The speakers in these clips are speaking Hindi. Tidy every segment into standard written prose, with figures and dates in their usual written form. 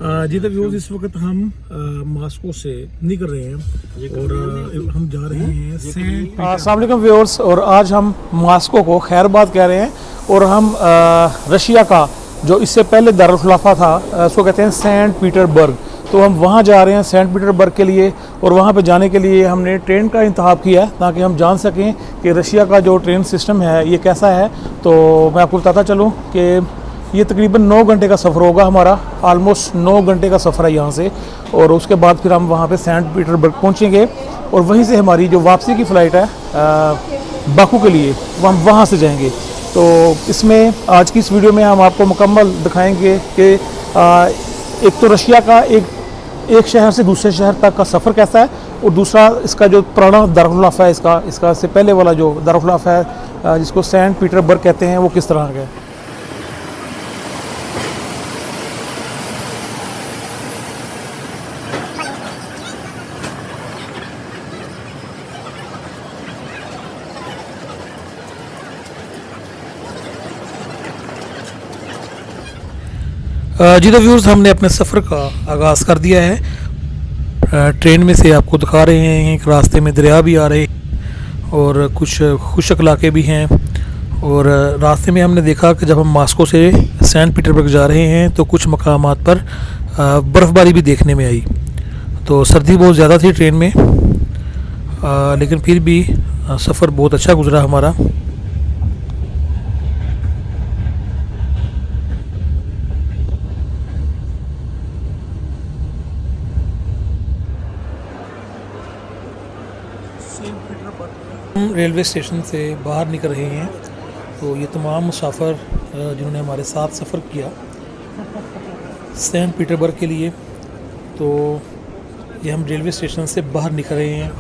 जी तो व्यूअर्स, इस वक्त हम मॉस्को से निकल रहे हैं और हम जा रहे हैं सेंट अस्सलाम वालेकुम व्यूअर्स। और आज हम मॉस्को को खैरबाद कह रहे हैं और हम रशिया का जो इससे पहले दारुल खिलाफा था उसको कहते हैं सेंट पीटर्सबर्ग। तो हम वहाँ जा रहे हैं सेंट पीटर्सबर्ग के लिए और वहाँ पे जाने के लिए हमने ट्रेन का इंतखाब किया है ताकि हम जान सकें कि रशिया का जो ट्रेन सिस्टम है ये कैसा है। तो मैं आपको बताता चलूँ कि ये तकरीबन 9 घंटे का सफ़र होगा हमारा, ऑलमोस्ट 9 घंटे का सफ़र है यहाँ से। और उसके बाद फिर हम वहाँ पे सेंट पीटर्सबर्ग पहुँचेंगे और वहीं से हमारी जो वापसी की फ़्लाइट है बाकू के लिए हम वहाँ से जाएंगे। तो इसमें आज की इस वीडियो में हम आपको मुकम्मल दिखाएंगे कि एक तो रशिया का एक शहर से दूसरे शहर तक का सफ़र कैसा है और दूसरा इसका जो पुराना दारुल खिलाफा है इसका से पहले वाला जो दारुल खिलाफा है जिसको सेंट पीटर्सबर्ग कहते हैं वो किस तरह का है। जी तो व्यूअर्स, हमने अपने सफ़र का आगाज़ कर दिया है। ट्रेन में से आपको दिखा रहे हैं कि रास्ते में दरिया भी आ रहे हैं और कुछ खुशक इलाके भी हैं। और रास्ते में हमने देखा कि जब हम मॉस्को से सेंट पीटर्सबर्ग जा रहे हैं तो कुछ मकामात पर बर्फ़बारी भी देखने में आई। तो सर्दी बहुत ज़्यादा थी ट्रेन में, लेकिन फिर भी सफ़र बहुत अच्छा गुजरा हमारा। हम रेलवे स्टेशन से बाहर निकल रहे हैं। तो ये तमाम मुसाफिर जिन्होंने हमारे साथ सफ़र किया सेंट पीटर्सबर्ग के लिए, तो ये हम रेलवे स्टेशन से बाहर निकल रहे हैं।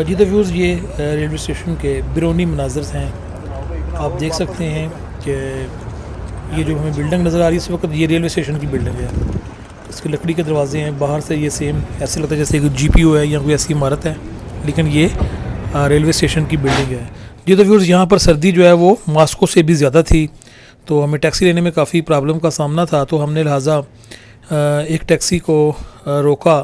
जी तो व्यूज़, ये रेलवे स्टेशन के बैरूनी मनाज़र हैं। आप देख सकते हैं कि ये जो हमें बिल्डिंग नज़र आ रही है इस वक्त, ये रेलवे स्टेशन की बिल्डिंग है। इसके लकड़ी के दरवाजे हैं, बाहर से ये सेम ऐसे लगता है जैसे कोई GPO है या कोई ऐसी इमारत है, लेकिन ये रेलवे स्टेशन की बिल्डिंग है। जी तो व्यूअर्स, यहाँ पर सर्दी जो है वो मॉस्को से भी ज़्यादा थी, तो हमें टैक्सी लेने में काफ़ी प्रॉब्लम का सामना था। तो हमने लिहाजा एक टैक्सी को रोका,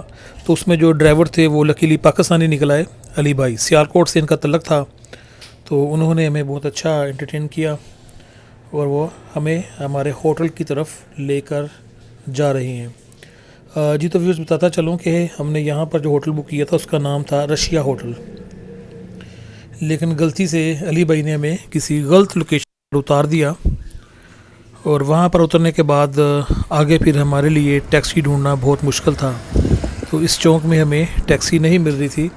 तो उसमें जो ड्राइवर थे वो लकीली पाकिस्तानी निकल आए। अली भाई सियालकोट से इनका तल्लक था, तो उन्होंने हमें बहुत अच्छा एंटरटेन किया और वो हमें हमारे होटल की तरफ लेकर जा रहे हैं। जी तो व्यूज़, बताता चलूँ कि हमने यहाँ पर जो होटल बुक किया था उसका नाम था रशिया होटल, लेकिन गलती से अली भाई ने हमें किसी गलत लोकेशन पर उतार दिया और वहाँ पर उतरने के बाद आगे फिर हमारे लिए टैक्सी ढूंढना बहुत मुश्किल था। तो इस चौक में हमें टैक्सी नहीं मिल रही थी,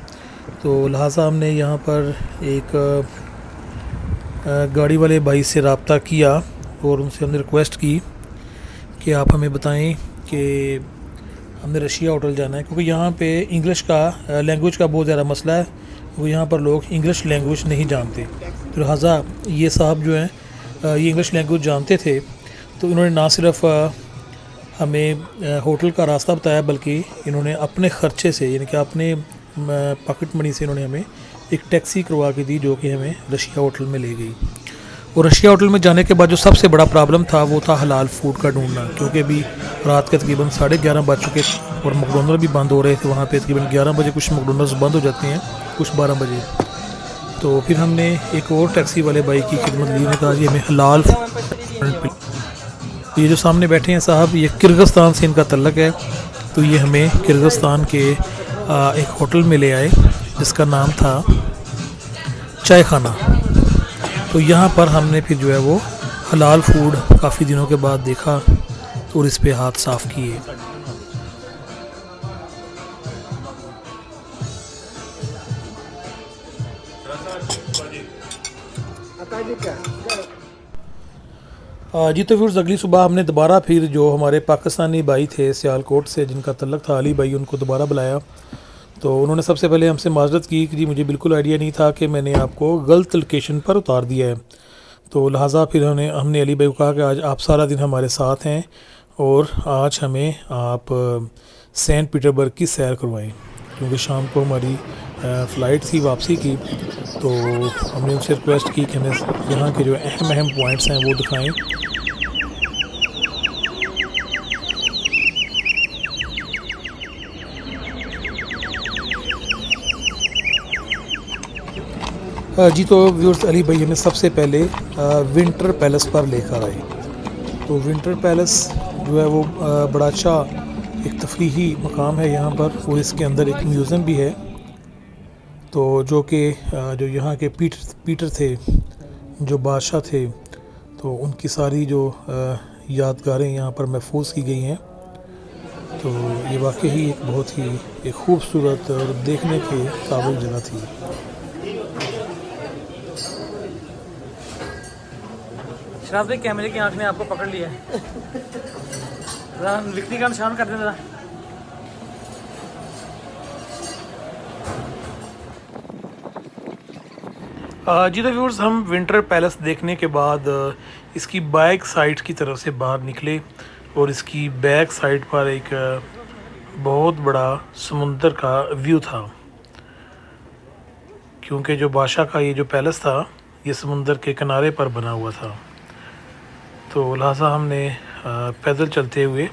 तो लिहाजा हमने यहाँ पर एक गाड़ी वाले भाई से रब्ता किया और उनसे हमने रिक्वेस्ट की कि आप हमें बताएं कि हमने रशिया होटल जाना है, क्योंकि यहाँ पे इंग्लिश का लैंग्वेज का बहुत ज़्यादा मसला है। वो यहाँ पर लोग इंग्लिश लैंग्वेज नहीं जानते, तो लिहाजा ये साहब जो हैं ये इंग्लिश लैंग्वेज जानते थे, तो इन्होंने ना सिर्फ हमें होटल का रास्ता बताया बल्कि इन्होंने अपने ख़र्चे से यानी कि अपने पॉकेट मनी से इन्होंने हमें एक टैक्सी करवा के दी जो कि हमें रशिया होटल में ले गई। और रशिया होटल में जाने के बाद जो सबसे बड़ा प्रॉब्लम था वो था हलाल फूड का ढूंढना, क्योंकि अभी रात के तकरीबन 11:30 बज चुके और मैकडॉनल्ड भी बंद हो रहे थे। वहाँ पे तकरीबन 11 बजे कुछ मैकडॉनल्ड्स बंद हो जाते हैं, कुछ 12 बजे। तो फिर हमने एक और टैक्सी वाले भाई की खिदमत ली, ने कहा जी हमें हलाल फूड। ये जो सामने बैठे हैं साहब, ये किर्गिस्तान से इनका तल्लक है, तो ये हमें किर्गिस्तान के एक होटल में ले आए जिसका नाम था चाय खाना। तो यहाँ पर हमने फिर जो है वो हलाल फूड काफ़ी दिनों के बाद देखा और इस पे हाथ साफ़ किए। जी तो फिर अगली सुबह हमने दोबारा फिर जो हमारे पाकिस्तानी भाई थे सियालकोट से जिनका तल्लक था अली भाई, उनको दोबारा बुलाया। तो उन्होंने सबसे पहले हमसे माजरत की कि जी मुझे बिल्कुल आइडिया नहीं था कि मैंने आपको गलत लोकेशन पर उतार दिया है। तो लिहाजा फिर हमने अली भाई को कहा कि आज आप सारा दिन हमारे साथ हैं और आज हमें आप सेंट पीटर्सबर्ग की सैर करवाएं, क्योंकि शाम को हमारी फ़्लाइट थी वापसी की। तो हमने उनसे रिक्वेस्ट की कि हमें यहाँ के जो अहम पॉइंट्स हैं वो दिखाएं। जी तो व्यूअर्स, अली भाई हमें सबसे पहले विंटर पैलेस पर लेकर आए। तो विंटर पैलेस जो है वो बड़ा अच्छा एक तफरीही मकाम है यहाँ पर, और इसके अंदर एक म्यूज़ियम भी है। तो जो कि जो यहाँ के पीटर थे, जो बादशाह थे, तो उनकी सारी जो यादगारें यहाँ पर महफूज की गई हैं। तो ये वाकई ही एक बहुत ही एक खूबसूरत और देखने के काबिल जगह थी। शराब भाई, कैमरे की आंख ने आपको पकड़ लिया है। जरा विक्ट्री का निशान कर दें जरा। जी तो व्यूअर्स, हम विंटर पैलेस देखने के बाद इसकी बैक साइड की तरफ से बाहर निकले, और इसकी बैक साइड पर एक बहुत बड़ा समुंदर का व्यू था, क्योंकि जो बादशाह का ये जो पैलेस था ये समुंदर के किनारे पर बना हुआ था। तो लिहाजा हमने पैदल चलते हुए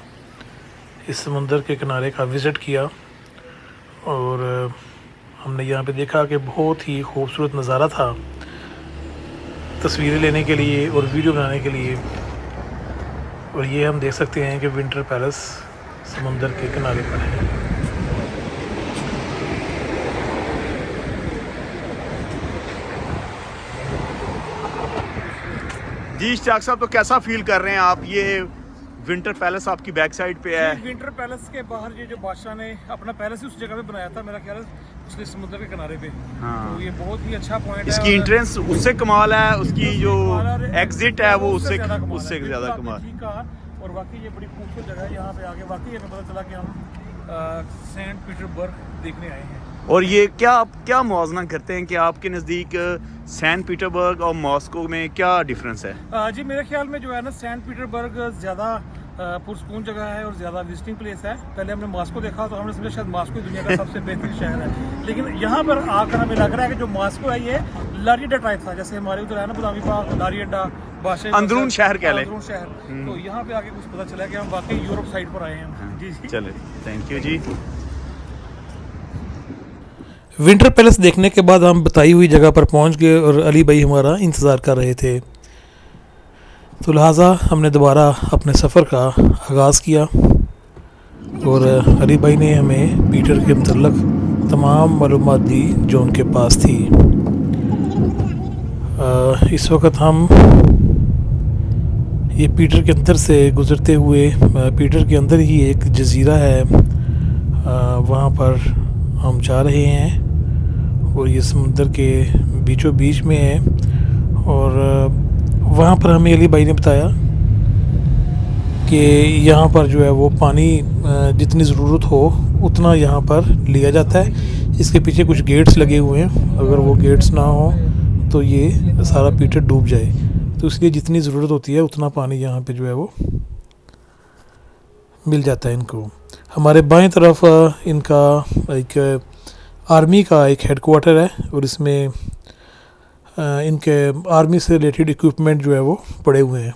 इस समुंदर के किनारे का विज़िट किया, और हमने यहाँ पे देखा कि बहुत ही खूबसूरत नज़ारा था तस्वीरें लेने के लिए और वीडियो बनाने के लिए। और ये हम देख सकते हैं कि विंटर पैलेस समुंदर के किनारे पर है। जी इश्तियाक साहब, तो कैसा फील कर रहे हैं आप? ये विंटर पैलेस आपकी बैक साइड पे है। विंटर पैलेस के बाहर ये जो बादशाह ने अपना पैलेस ही उस जगह पे बनाया था, मेरा ख्याल है उसके समुद्र के किनारे पे। हाँ। तो ये बहुत ही अच्छा पॉइंट है। इसकी एंट्रेंस उससे कमाल है, उसकी जो एग्जिट है वो उससे ज़्यादा कमाल। और वाकई ये बड़ी खूबसूरत जगह है। यहाँ पे आके वाकई हमें पता चला कि हम सेंट पीटर्सबर्ग देखने आए हैं। और ये क्या मुआवजना करते हैं कि आपके नज़दीक सेंट पीटर्सबर्ग और मॉस्को में क्या डिफरेंस है? जी मेरे ख्याल में जो है ना, सेंट पीटर्सबर्ग ज़्यादा पुरसकून जगह है और ज़्यादा विजिटिंग प्लेस है। पहले हमने मॉस्को देखा तो हमने समझा शायद मॉस्को दुनिया का सबसे बेहतरीन शहर है, लेकिन यहाँ पर आकर हमें लग रहा है कि जो मॉस्को है ये लारियडा टाइप था, जैसे हमारे उधर है ना बुदामी पार्क, लारियडा, बादशाह अंदरून शहर कह लें। अंदरून शहर। तो यहाँ पे आके कुछ पता चला कि हम वाकई यूरोप साइड पर आए हैं। जी जी, चले, थैंक यू जी। विंटर पैलेस देखने के बाद हम बताई हुई जगह पर पहुंच गए, और अली भाई हमारा इंतज़ार कर रहे थे। तो लिहाजा हमने दोबारा अपने सफ़र का आगाज़ किया, और अली भाई ने हमें पीटर के मतलब तमाम मालूमात दी जो उनके पास थी। इस वक्त हम ये पीटर के अंदर से गुज़रते हुए, पीटर के अंदर ही एक जज़ीरा है, वहाँ पर हम जा रहे हैं, और ये समुंदर के बीचों बीच में है। और वहाँ पर हमें अली भाई ने बताया कि यहाँ पर जो है वो पानी जितनी ज़रूरत हो उतना यहाँ पर लिया जाता है। इसके पीछे कुछ गेट्स लगे हुए हैं, अगर वो गेट्स ना हो तो ये सारा पीटर डूब जाए, तो इसलिए जितनी ज़रूरत होती है उतना पानी यहाँ पे जो है वो मिल जाता है इनको। हमारे बाएं तरफ इनका एक आर्मी का एक हेडक्वार्टर है, और इसमें इनके आर्मी से रिलेटेड इक्विपमेंट जो है वो पड़े हुए हैं।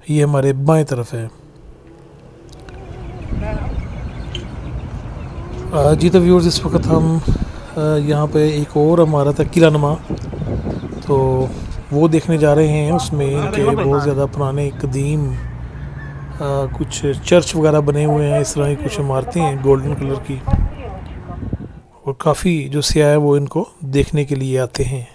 ये हमारे बाएं तरफ है। जी तो व्यूअर्स, इस वक्त हम यहाँ पे एक और इमारत है किला नुमा, तो वो देखने जा रहे हैं। उसमें इनके बहुत ज़्यादा पुराने कदीम कुछ चर्च वगैरह बने हुए हैं, इस तरह की कुछ इमारतें हैं गोल्डन कलर की, और काफ़ी जो सियाह है वो इनको देखने के लिए आते हैं।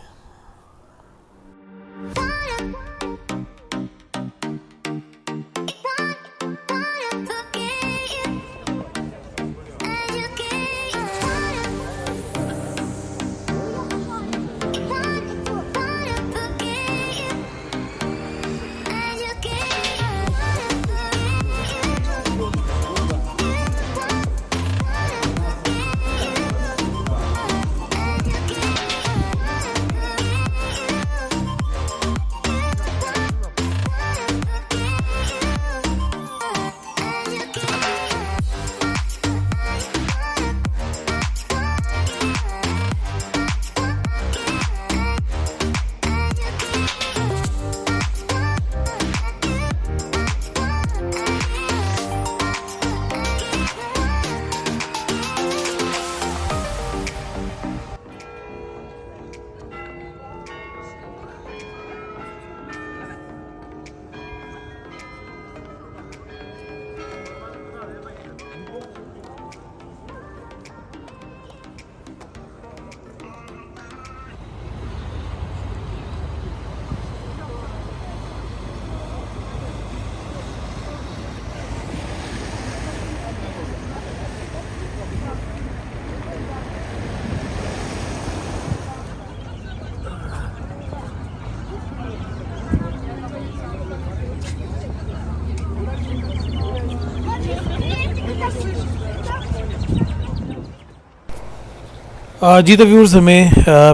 जी तो व्यूर्स हमें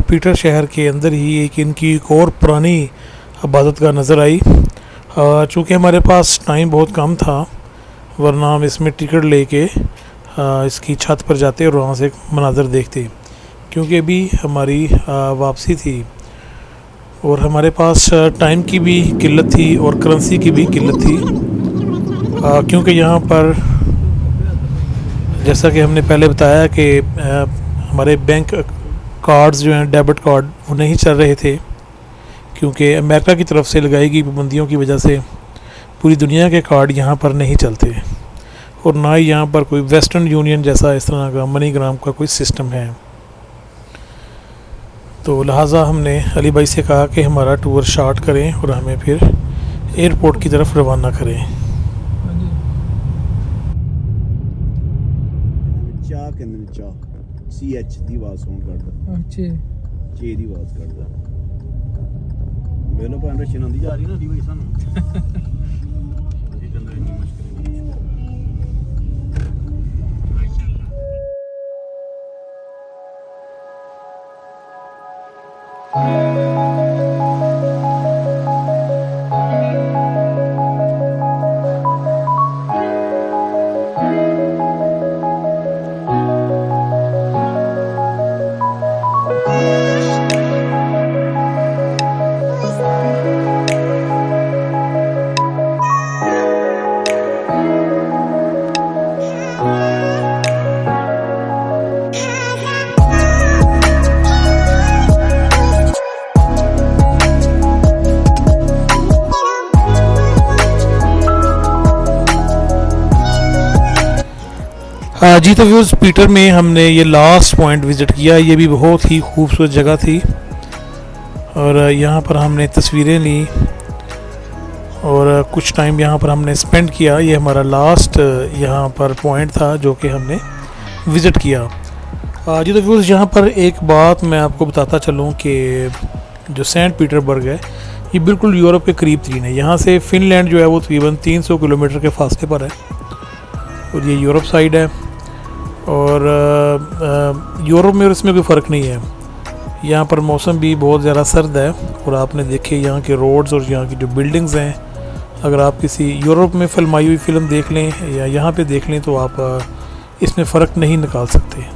पीटर शहर के अंदर ही एक और पुरानी इबादत गाह नज़र आई। चूँकि हमारे पास टाइम बहुत कम था, वरना हम इसमें टिकट लेके इसकी छत पर जाते और वहाँ से मनाज़र देखते, क्योंकि अभी हमारी वापसी थी और हमारे पास टाइम की भी किल्लत थी और करेंसी की भी किल्लत थी। क्योंकि यहाँ पर जैसा कि हमने पहले बताया कि हमारे बैंक कार्ड्स जो हैं, डेबिट कार्ड, वो नहीं चल रहे थे, क्योंकि अमेरिका की तरफ से लगाई गई पाबंदियों की वजह से पूरी दुनिया के कार्ड यहाँ पर नहीं चलते और ना ही यहाँ पर कोई वेस्टर्न यूनियन जैसा इस तरह का मनीग्राम का कोई सिस्टम है। तो लिहाजा हमने अली भाई से कहा कि हमारा टूर स्टार्ट करें और हमें फिर एयरपोर्ट की तरफ रवाना करें। ਚਾਹ ਕਹਿੰਦੇ ਨੇ ਚਾਹ CH ਦੀ ਆਵਾਜ਼ ਸੁਣ ਕਰਦਾ ਅੱਛਾ J ਦੀ ਆਵਾਜ਼ ਕਰਦਾ ਮੈਨੂੰ ਭਾਵੇਂ ਰਸ਼ੀਨ ਆਉਂਦੀ ਜਾ ਰਹੀ ਨਾ ਦੀ ਭਾਈ ਸਾਨੂੰ ਇਹ ਕਹਿੰਦਾ ਇੰਨੀ ਮੁਸ਼ਕਿਲ जी तो व्यूज़ पीटर में हमने ये लास्ट पॉइंट विज़िट किया। ये भी बहुत ही खूबसूरत जगह थी और यहाँ पर हमने तस्वीरें ली और कुछ टाइम यहाँ पर हमने स्पेंड किया। ये हमारा लास्ट यहाँ पर पॉइंट था जो कि हमने विज़िट किया। जी तो व्यूज़ यहाँ पर एक बात मैं आपको बताता चलूँ कि जो सेंट पीटरबर्ग है ये बिल्कुल यूरोप के करीब तरीन है। यहाँ से फ़िनलैंड जो है वो तकरीबन 300 किलोमीटर के फासले पर है और ये यूरोप साइड है और यूरोप में और इसमें कोई फ़र्क नहीं है। यहाँ पर मौसम भी बहुत ज़्यादा सर्द है और आपने देखे यहाँ के रोड्स और यहाँ की जो बिल्डिंग्स हैं, अगर आप किसी यूरोप में फिल्माई हुई फ़िल्म देख लें या यहाँ पे देख लें तो आप इसमें फ़र्क नहीं निकाल सकते।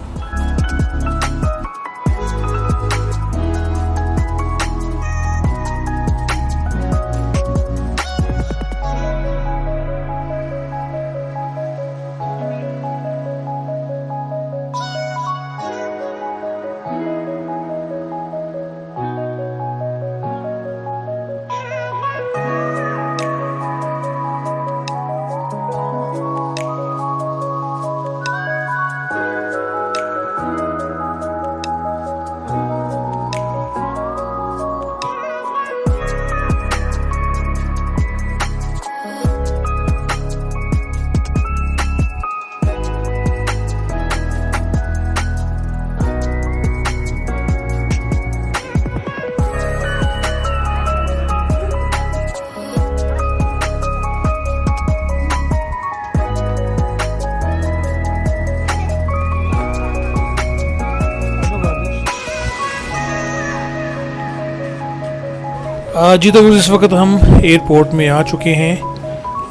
जी तो इस वक्त हम एयरपोर्ट में आ चुके हैं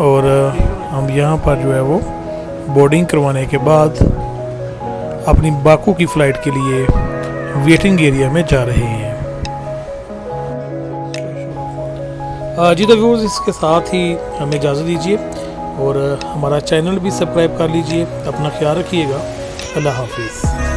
और हम यहाँ पर जो है वो बोर्डिंग करवाने के बाद अपनी बाकू की फ़्लाइट के लिए वेटिंग एरिया में जा रहे हैं। जी तो व्यूअर्स इसके साथ ही हमें इजाज़त दीजिए और हमारा चैनल भी सब्सक्राइब कर लीजिए। अपना ख्याल रखिएगा। अल्लाह हाफिज़।